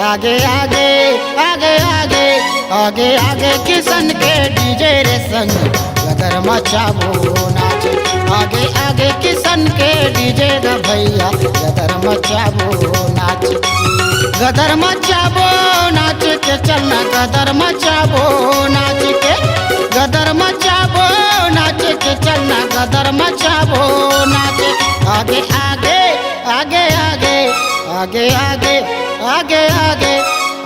आगे आगे आगे आगे आगे आगे किशन के डीजे रे संग गदर मचाबो नाच। आगे आगे किशन के डीजे गा भैया गदर मचाबो नाच। गदर मचाबो नाच के चलना गदर मचाबो नाच के। गदर मचाबो नाच के चलना गदर मचाबो नाच। आगे आगे आगे आगे आगे आगे आगे आगे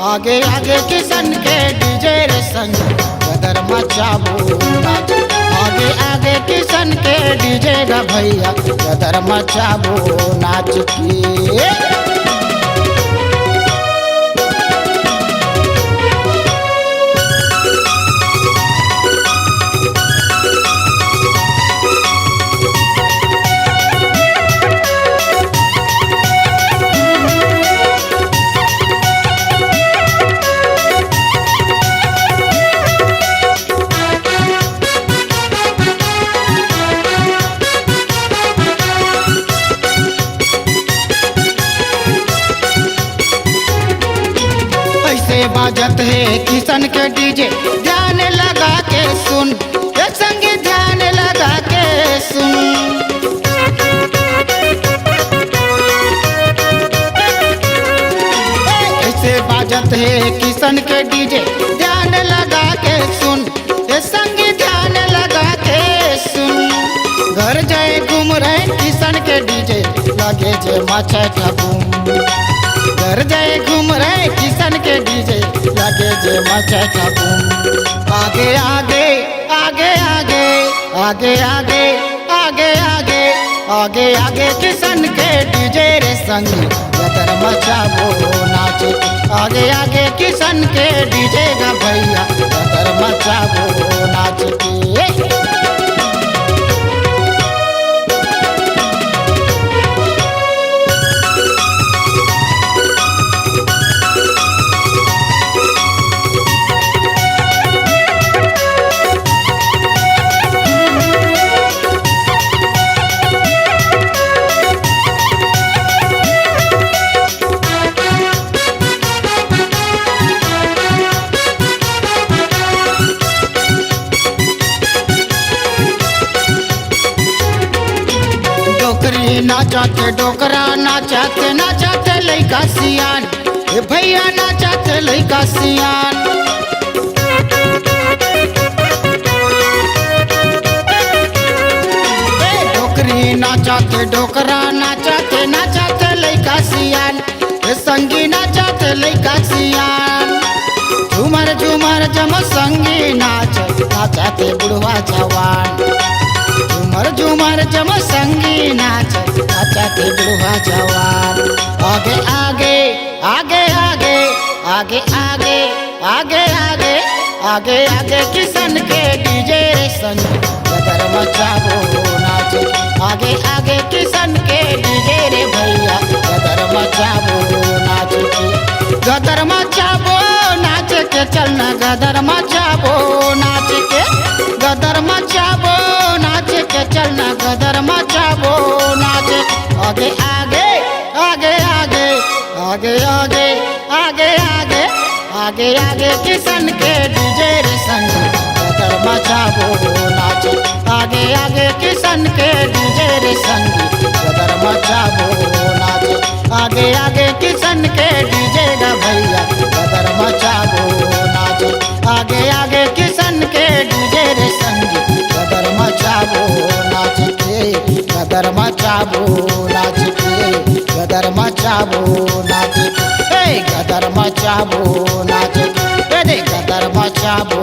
आगे आगे किशन के डीजे रे संग गदर मचाबो नाच। आगे आगे किशन के डीजे गा भैया गदर मचाबो नाच की। बाजत है किशन के डीजे ध्यान लगा के सुन। एक संग ध्यान लगा के सुन। ऐसे बाजत है किशन के डीजे ध्यान लगा के सुन। एक संग ध्यान लगा के सुन। घर जाए घूम रहे किशन के डीजे लगे जे मचा बूम। घर जाए घूम रहे किशन के डीजे लगे जे मचा बूम। आगे आगे आगे आगे आगे आगे आगे आगे आगे आगे किशन के डीजे रे संग गदर मचाबो नाच। आगे आगे किशन के डीजे गा भैया गदर मचाबो नाच की। नाचाते डोकरा नाचाते नाचाते लइका सियान। ए भैया नाचाते लइका सियान। डोकरी नाचाते डोकरा नाचाते नाचाते लइका सियान। ए संगी नाचाते लइका सियान। झूमर झूमर जम संगी नाच नाचाते बुढ़वा जवान। झूमर झूमर जम संगी नाच नाचाते बुढ़वा जवान। आगे आगे आगे आगे आगे आगे आगे आगे आगे आगे किशन के डीजे रे संग गदर मचाबो नाच। आगे आगे किशन के डीजे रे भैया गदर मचाबो नाच की। गदर मचाबो नाच के चलना गदर मचाबो नाच के। गदर मचाबो नाच के चलना गदर मचाबो नाच। आगे आगे आगे आगे आगे आगे आगे आगे आगे आगे किशन के डीजे रे संग गदर मचाबो नाच। आगे आगे किशन के डीजे रे संग गदर मचाबो नाच। आगे आगे किशन के डीजे गा भैया गदर मचाबो नाच। आगे आगे किशन के डीजे रे संग गदर मचाबो नाच के। गदर मचाबो नाच के। गदर मचाबो नाच के। गदर मचाबो नाच के। गदर मचाबो।